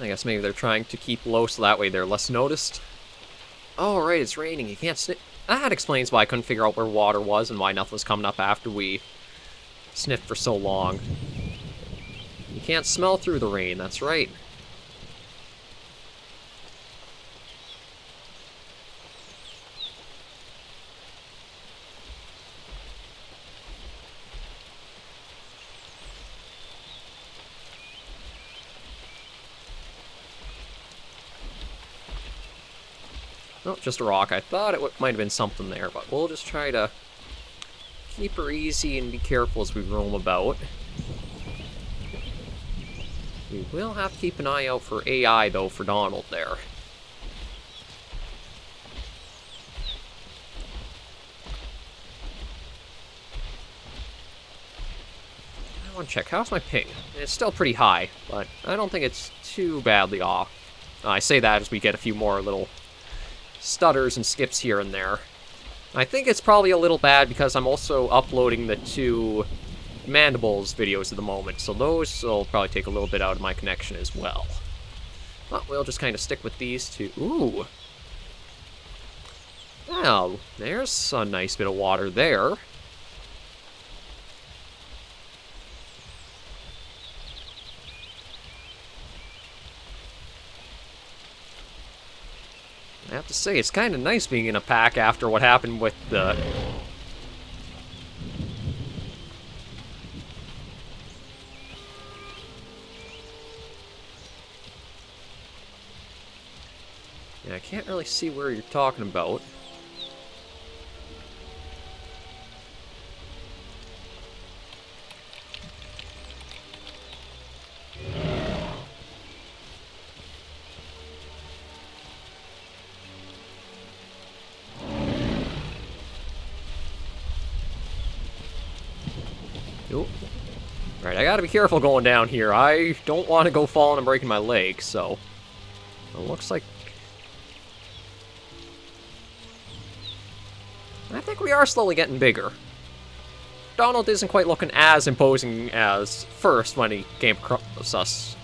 I guess maybe they're trying to keep low so that way they're less noticed. Oh, right, it's raining. You can't sniff. That explains why I couldn't figure out where water was and why nothing was coming up after we sniffed for so long. You can't smell through the rain, that's right. Oh, just a rock. I thought it might have been something there, but we'll just try to keep her easy and be careful as we roam about. We will have to keep an eye out for AI, though, for Donald there. I want to check. How's my ping? It's still pretty high, but I don't think it's too badly off. I say that as we get a few more little stutters and skips here and there. I think it's probably a little bad because I'm also uploading the 2 Mandibles videos at the moment, so those will probably take a little bit out of my connection as well. But we'll just kind of stick with these 2. Ooh! Well, there's a nice bit of water there. I have to say, it's kind of nice being in a pack after what happened with the... Yeah, I can't really see where you're talking about. Nope. Alright, I gotta be careful going down here. I don't want to go falling and breaking my leg, so... It looks like... I think we are slowly getting bigger. Donald isn't quite looking as imposing as first when he came across us.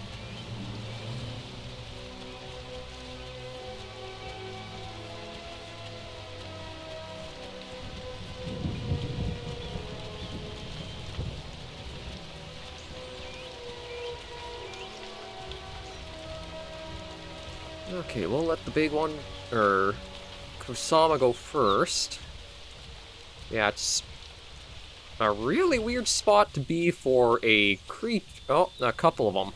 Okay, we'll let the big one, Kusama go first. Yeah, it's a really weird spot to be for a creature. Oh, a couple of them.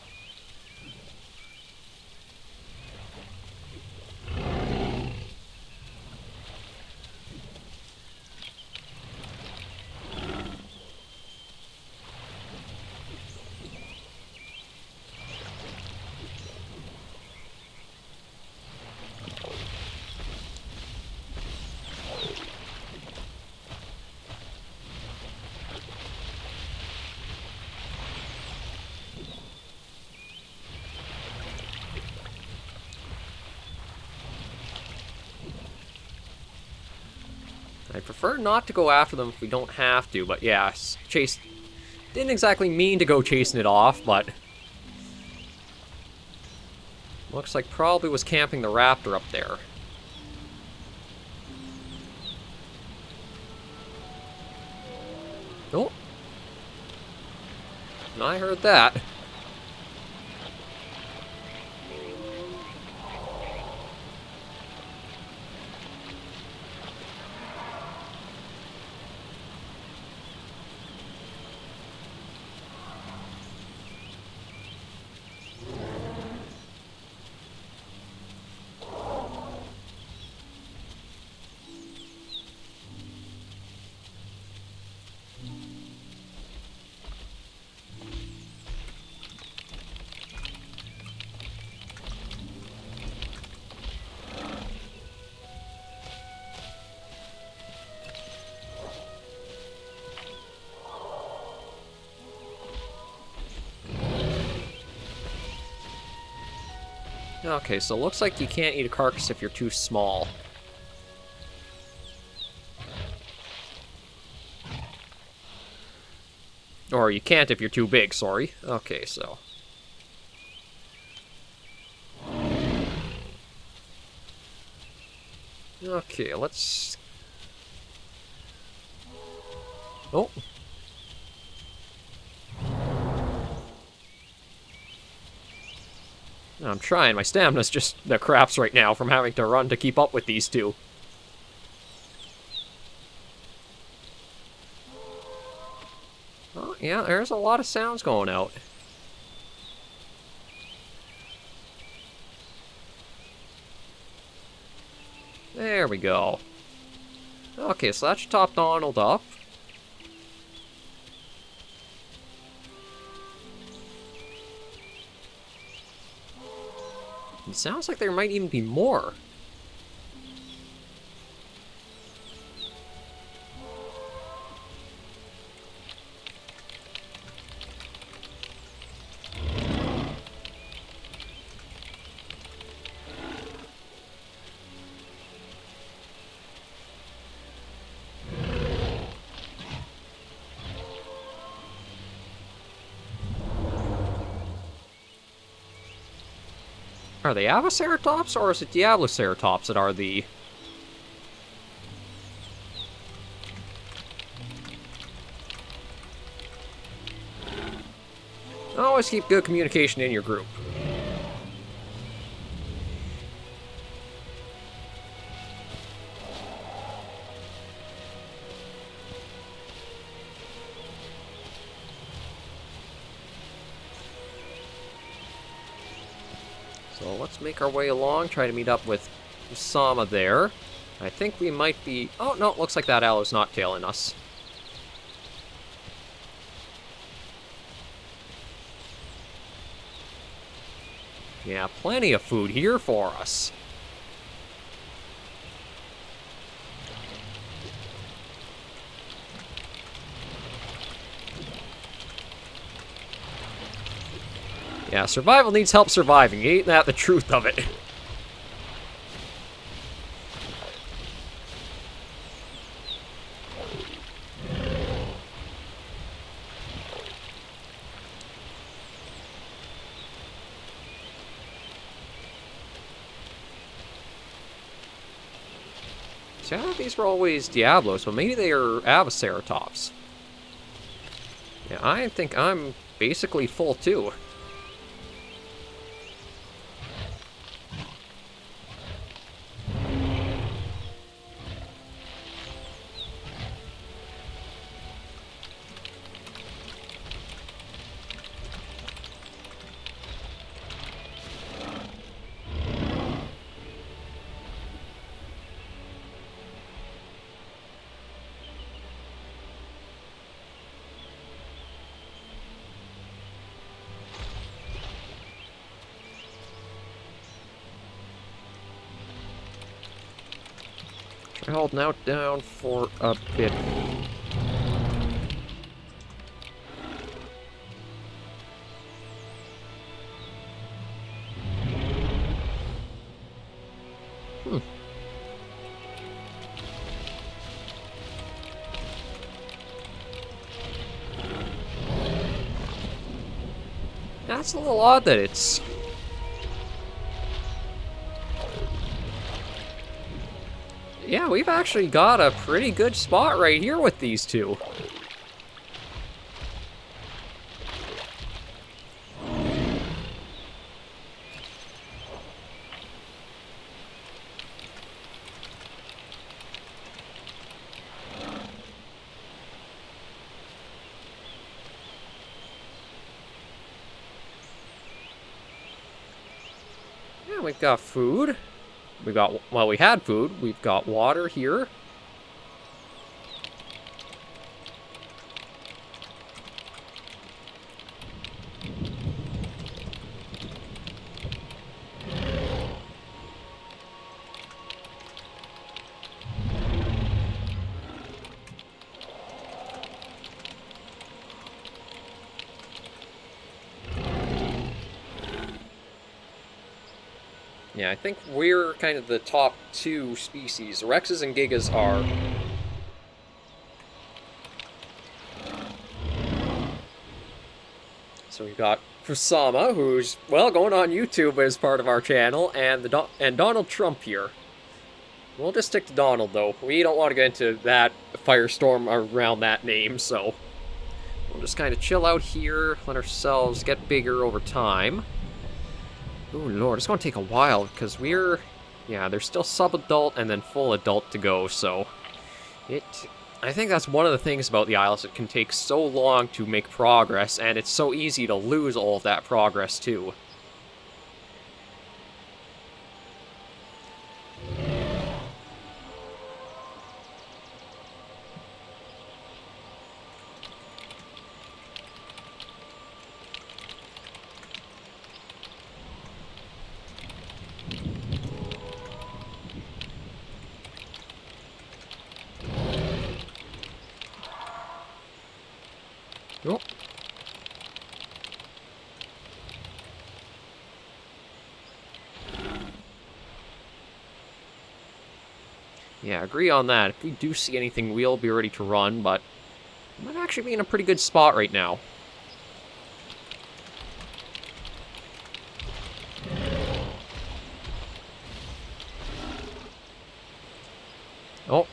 I prefer not to go after them if we don't have to, but yeah, chase... Didn't exactly mean to go chasing it off, but... Looks like probably was camping the raptor up there. Oh. I heard that. Okay, so it looks like you can't eat a carcass if you're too small. Or you can't if you're too big, sorry. Okay, so... Okay, let's... Oh. I'm trying. My stamina's just the craps right now from having to run to keep up with these two. Oh, yeah, there's a lot of sounds going out. There we go. Okay, so that should top Donald up. It sounds like there might even be more. Are they Avaceratops, or is it Diabloceratops that are the... Always keep good communication in your group. So let's make our way along, try to meet up with Usama there. I think we might be... Oh, no, looks like that owl's not tailing us. Yeah, plenty of food here for us. Yeah, survival needs help surviving. Ain't that the truth of it? See, I thought these were always Diablos, but maybe they are Avaceratops. Yeah, I think I'm basically full too. Try holding out down for a bit. That's a little odd that it's... Yeah, we've actually got a pretty good spot right here with these two. Yeah, we've got food. We got, well, we had food. We've got water here. Yeah, I think we're kind of the top two species. Rexes and Gigas are... So we've got Kusama, who's, well, going on YouTube as part of our channel, and and Donald Trump here. We'll just stick to Donald, though. We don't want to get into that firestorm around that name, so... We'll just kind of chill out here, let ourselves get bigger over time. Ooh, Lord, it's going to take a while, because we're... Yeah, there's still sub-adult and then full adult to go, so... I think that's one of the things about the Isles. It can take so long to make progress, and it's so easy to lose all of that progress, too. Oh. Yeah, agree on that. If we do see anything, we'll be ready to run, but we might actually be in a pretty good spot right now. Oh.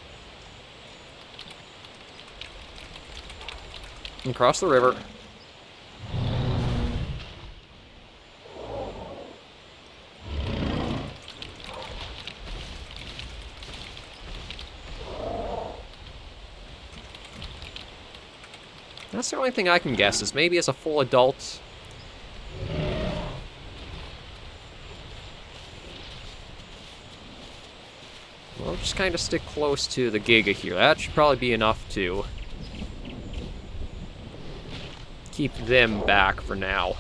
And cross the river. That's the only thing I can guess, is maybe as a full adult. We'll just kind of stick close to the Giga here. That should probably be enough to keep them back for now.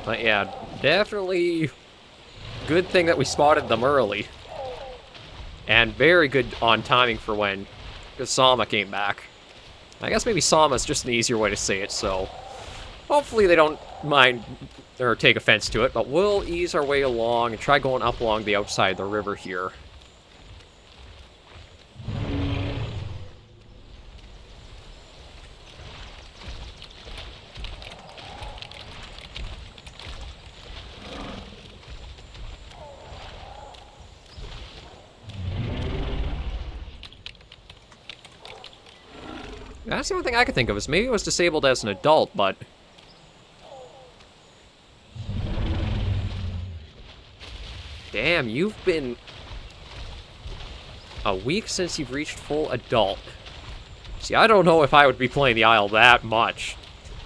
But yeah, definitely good thing that we spotted them early. And very good on timing for when Sama came back. I guess maybe Sama is just an easier way to say it, so hopefully they don't mind or take offense to it, but we'll ease our way along and try going up along the outside of the river here. That's the only thing I could think of, is maybe it was disabled as an adult, but... Damn, you've been a week since you've reached full adult. See, I don't know if I would be playing the Isle that much.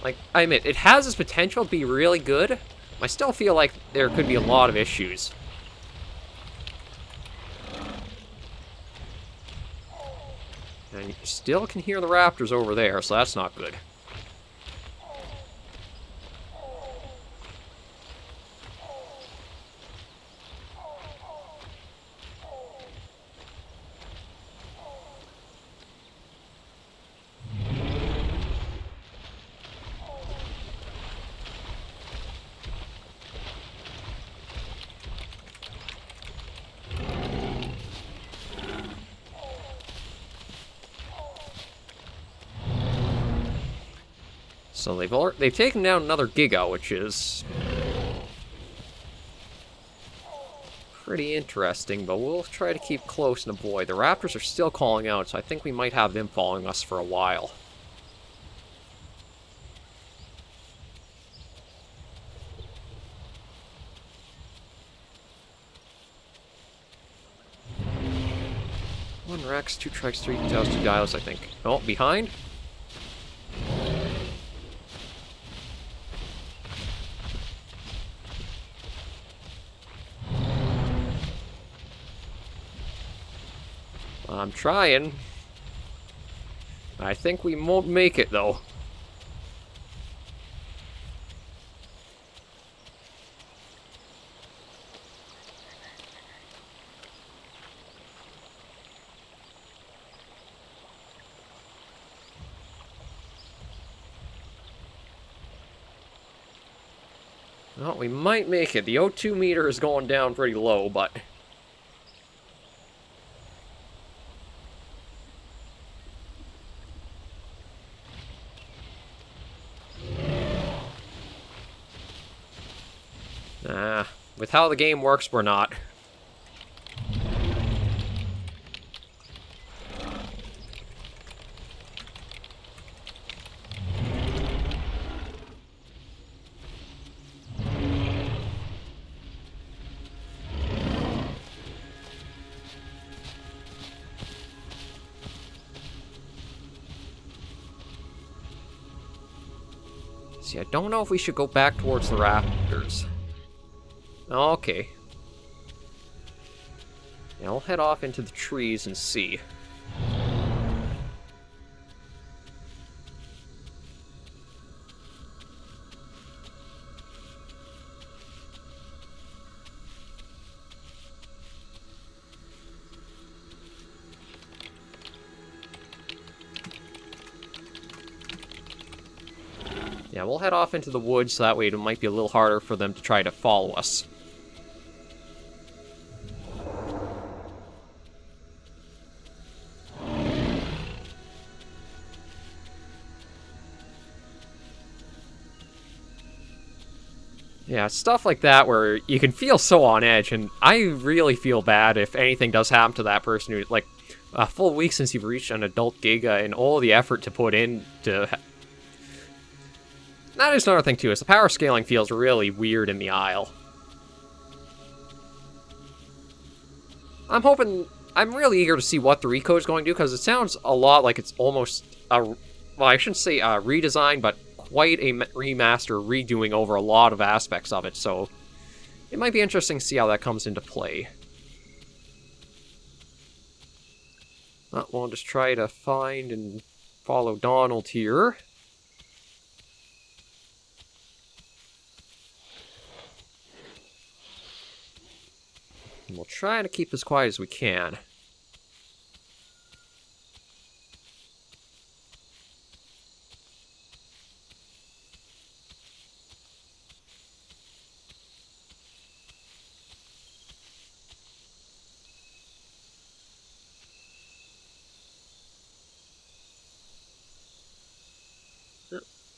Like, I admit, it has its potential to be really good. I still feel like there could be a lot of issues. And you still can hear the raptors over there, so that's not good. So they've taken down another Giga, which is pretty interesting, but we'll try to keep close and avoid. The raptors are still calling out, so I think we might have them following us for a while. One Rex, 2 Trikes, 3 Tails, 2 Dials, I think. Oh, behind? I'm trying. I think we won't make it, though. Well, we might make it. The O2 meter is going down pretty low, but... with how the game works, we're not. See, I don't know if we should go back towards the raptors. Okay. Yeah, I'll head off into the trees and see. Yeah, we'll head off into the woods, so that way it might be a little harder for them to try to follow us. Yeah, stuff like that where you can feel so on edge, and I really feel bad if anything does happen to that person who, like, a full week since you've reached an adult Giga and all the effort to put in to... That is another thing, too, is the power scaling feels really weird in the Isle. I'm really eager to see what the Recode is going to do, because it sounds a lot like it's almost a... Well, I shouldn't say a redesign, but quite a remaster, redoing over a lot of aspects of it, so it might be interesting to see how that comes into play. We'll just try to find and follow Donald here. And we'll try to keep as quiet as we can.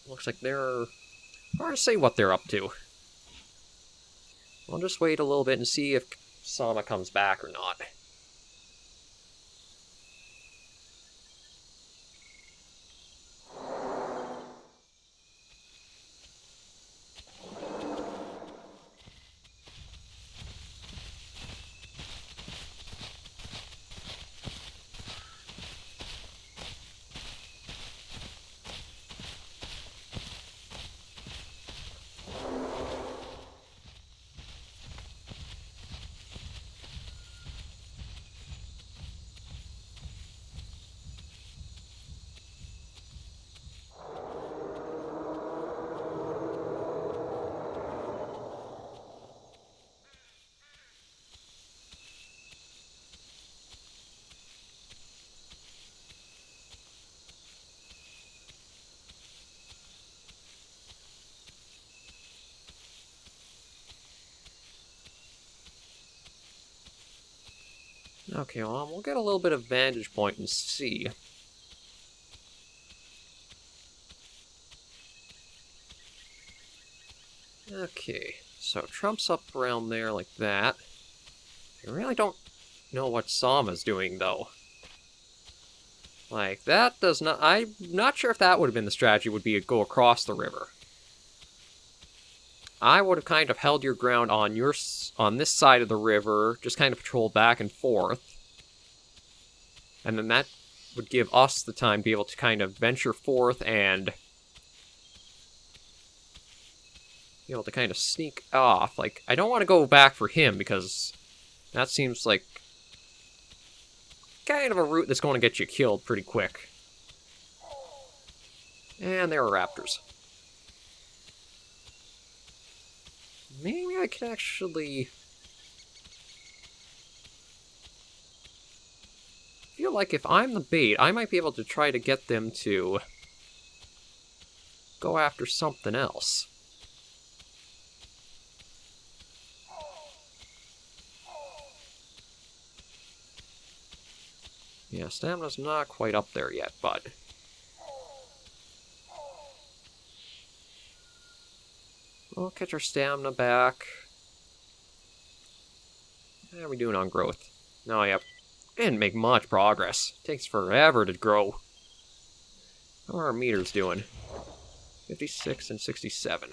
Looks like they're... hard to say what they're up to. I'll just wait a little bit and see if Sama comes back or not. Okay, well, we'll get a little bit of vantage point and see. Okay, so Trump's up around there like that. I really don't know what Sama's doing, though. Like, that does not... I'm not sure if that would have been the strategy, would be to go across the river. I would have kind of held your ground on this side of the river, just kind of patrol back and forth. And then that would give us the time to be able to kind of venture forth and be able to kind of sneak off. Like, I don't want to go back for him, because that seems like kind of a route that's going to get you killed pretty quick. And there are raptors. Maybe I can actually... feel like if I'm the bait, I might be able to try to get them to go after something else. Yeah, stamina's not quite up there yet, but... we'll catch our stamina back. How are we doing on growth? No, yep. Didn't make much progress. Takes forever to grow. How are our meters doing? 56 and 67.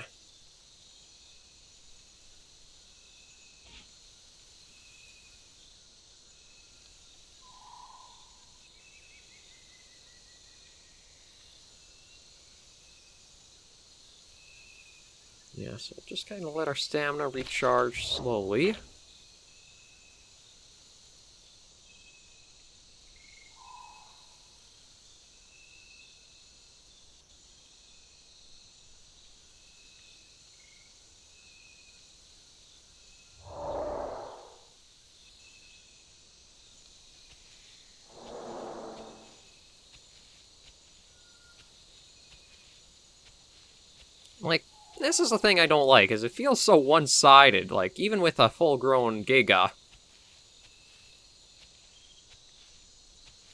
Yeah, so just kind of let our stamina recharge slowly. Like, this is the thing I don't like, is it feels so one-sided, like, even with a full-grown Giga.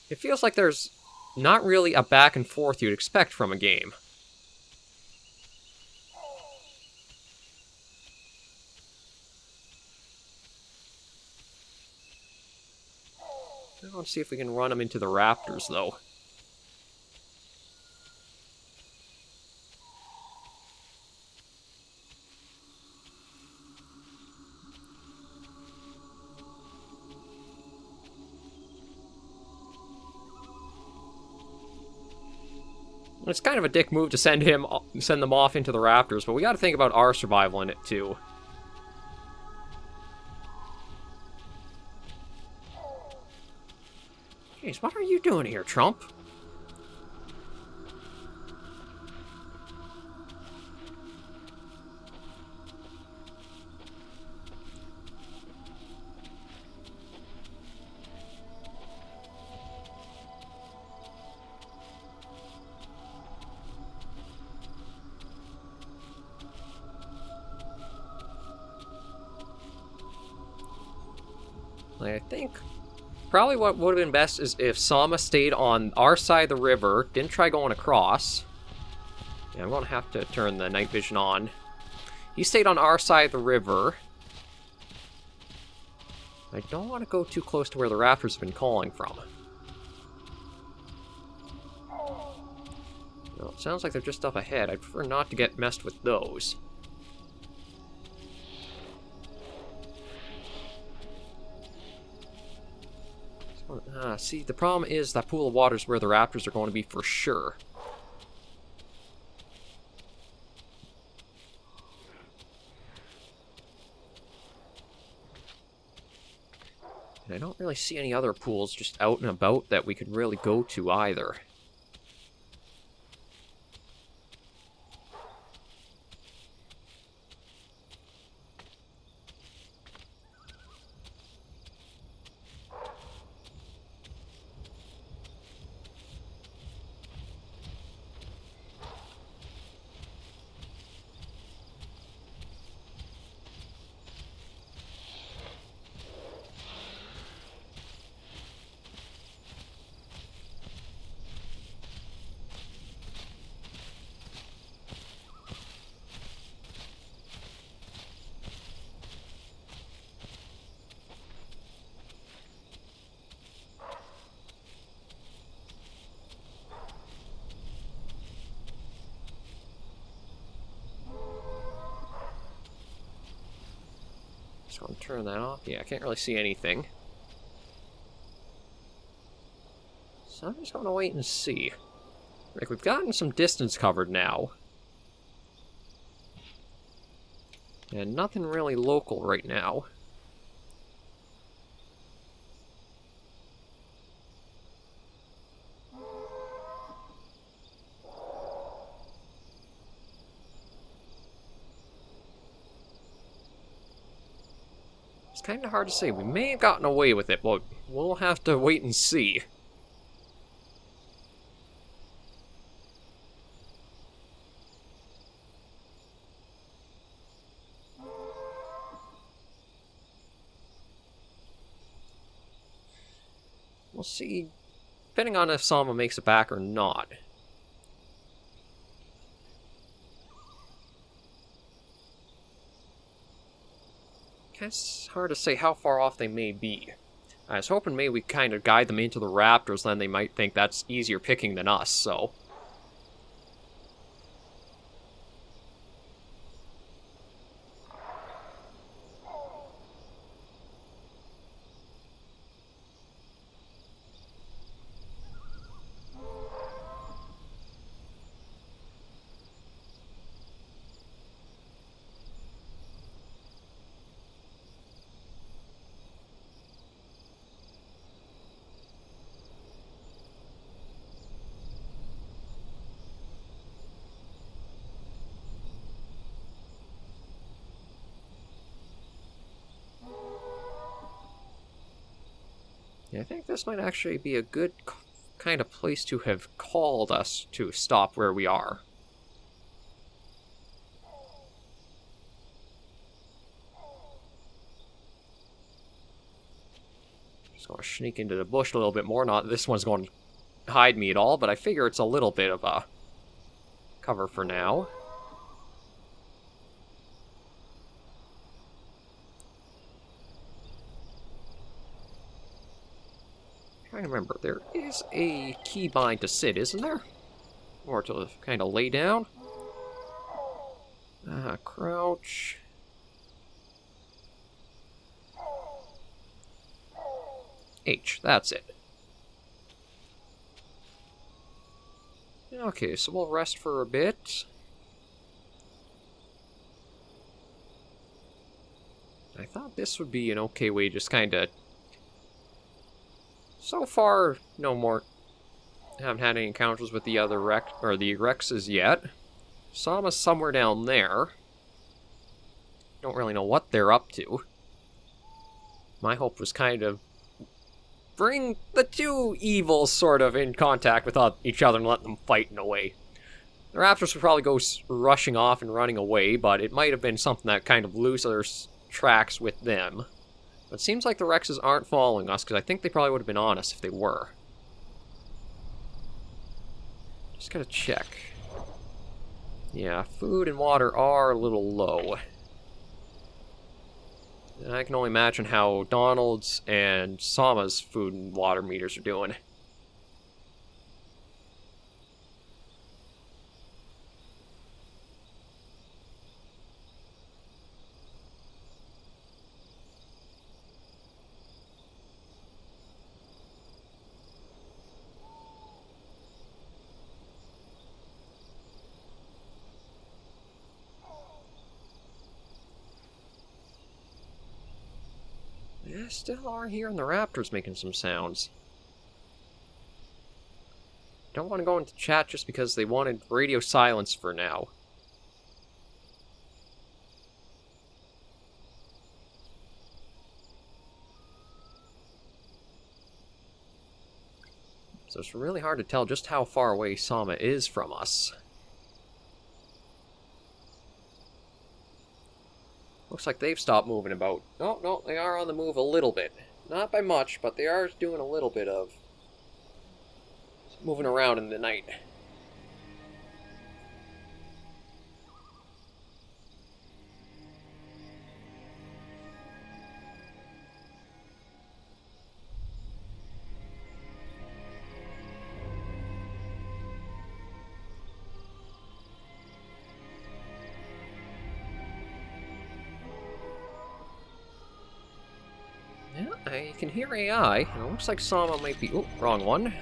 It feels like there's not really a back and forth you'd expect from a game. I want to see if we can run them into the raptors, though. It's kind of a dick move to send them off into the raptors, but we got to think about our survival in it too. Jeez, what are you doing here, Trump? I think probably what would have been best is if Sama stayed on our side of the river, didn't try going across. Yeah, I'm going to have to turn the night vision on. He stayed on our side of the river. I don't want to go too close to where the raptors have been calling from. No, it sounds like they're just up ahead. I'd prefer not to get messed with those. See, the problem is that pool of water is where the raptors are going to be for sure. And I don't really see any other pools just out and about that we could really go to either. Just going to turn that off. Yeah, I can't really see anything. So I'm just going to wait and see. Like, we've gotten some distance covered now. And nothing really local right now. It's kind of hard to say. We may have gotten away with it, but we'll have to wait and see. We'll see depending on if Sama makes it back or not. It's hard to say how far off they may be. I was hoping maybe we kind of guide them into the raptors, then they might think that's easier picking than us, so... I think this might actually be a good kind of place to have called us to stop where we are. Just going to sneak into the bush a little bit more. Not that this one's going to hide me at all, but I figure it's a little bit of a cover for now. I remember, there is a keybind to sit, isn't there? Or to kind of lay down. Crouch. H, that's it. Okay, so we'll rest for a bit. I thought this would be an okay way, just kind of... So far, no more. Haven't had any encounters with the other Rexes yet. Sama's somewhere down there. Don't really know what they're up to. My hope was kind of bring the two evils sort of in contact with each other and let them fight in a way. The raptors would probably go rushing off and running away, but it might have been something that kind of loses tracks with them. But it seems like the Rexes aren't following us, because I think they probably would have been on us if they were. Just gotta check. Yeah, food and water are a little low. And I can only imagine how Donald's and Sama's food and water meters are doing. Yeah, still are hearing the raptors making some sounds. Don't want to go into chat just because they wanted radio silence for now. So it's really hard to tell just how far away Sama is from us. Looks like they've stopped moving about. Oh, no, they are on the move a little bit. Not by much, but they are doing a little bit of moving around in the night. Yeah, I can hear AI, and it looks like Sama might be... Oh, wrong one.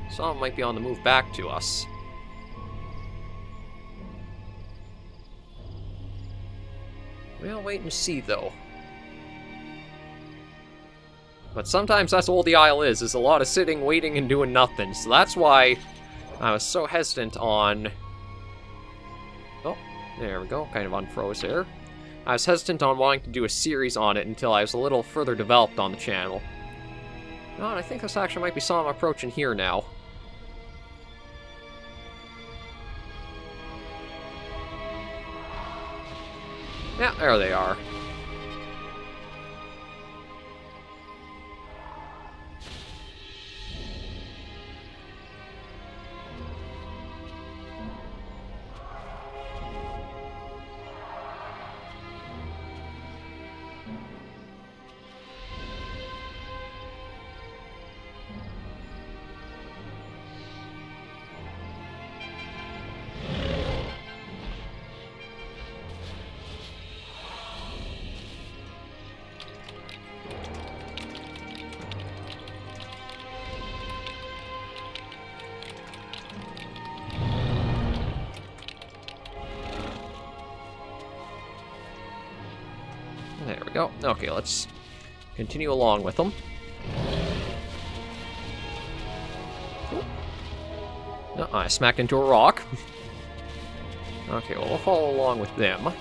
Sama might be on the move back to us. We'll wait and see, though. But sometimes that's all the Isle is a lot of sitting, waiting, and doing nothing. So that's why I was so hesitant on... Oh, there we go. Kind of unfroze there. I was hesitant on wanting to do a series on it until I was a little further developed on the channel. Oh, and I think this actually might be Sama approaching here now. Yeah, there they are. There we go. Okay, let's continue along with them. No, I smacked into a rock. Okay, well, we'll follow along with them.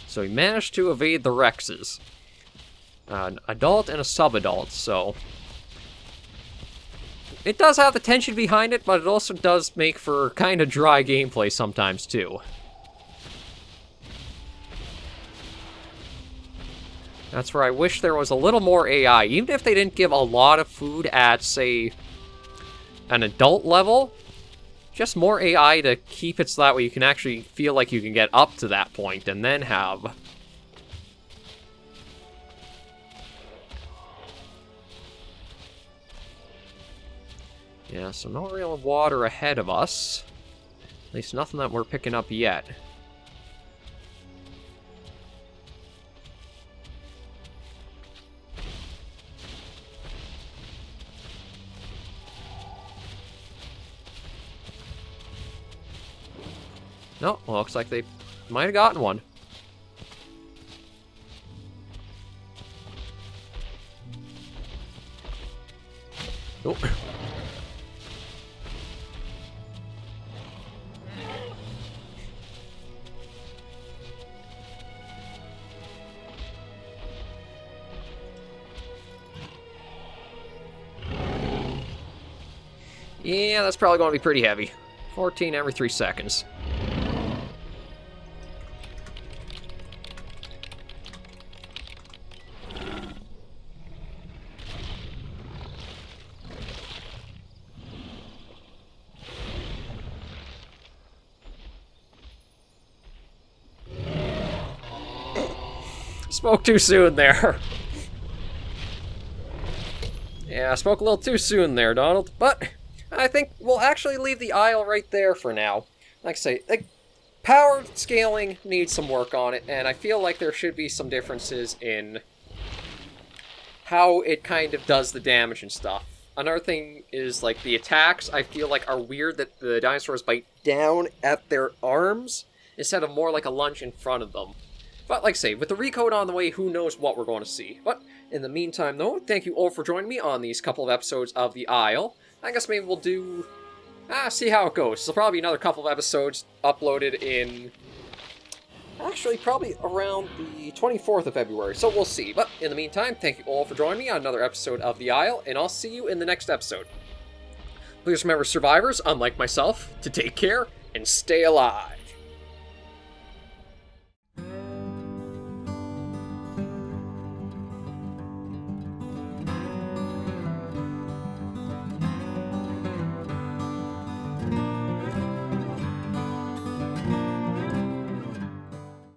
So we managed to evade the Rexes. An adult and a sub-adult, so... It does have the tension behind it, but it also does make for kind of dry gameplay sometimes, too. That's where I wish there was a little more AI. Even if they didn't give a lot of food at, say, an adult level, just more AI to keep it so that way you can actually feel like you can get up to that point and then have... Yeah, so no real water ahead of us. At least nothing that we're picking up yet. No, well, looks like they might have gotten one. Oh. Yeah, that's probably going to be pretty heavy. 14 every 3 seconds. Spoke too soon there. Yeah, I spoke a little too soon there, Donald. But I think we'll actually leave the Isle right there for now. Like I say, power scaling needs some work on it, and I feel like there should be some differences in how it kind of does the damage and stuff. Another thing is, like, the attacks, I feel like, are weird that the dinosaurs bite down at their arms instead of more like a lunge in front of them. But, like I say, with the recode on the way, who knows what we're going to see. But, in the meantime, though, thank you all for joining me on these couple of episodes of The Isle. I guess maybe we'll do... see how it goes. There'll probably be another couple of episodes uploaded in... Actually, probably around the 24th of February, so we'll see. But, in the meantime, thank you all for joining me on another episode of The Isle, and I'll see you in the next episode. Please remember, survivors, unlike myself, to take care and stay alive.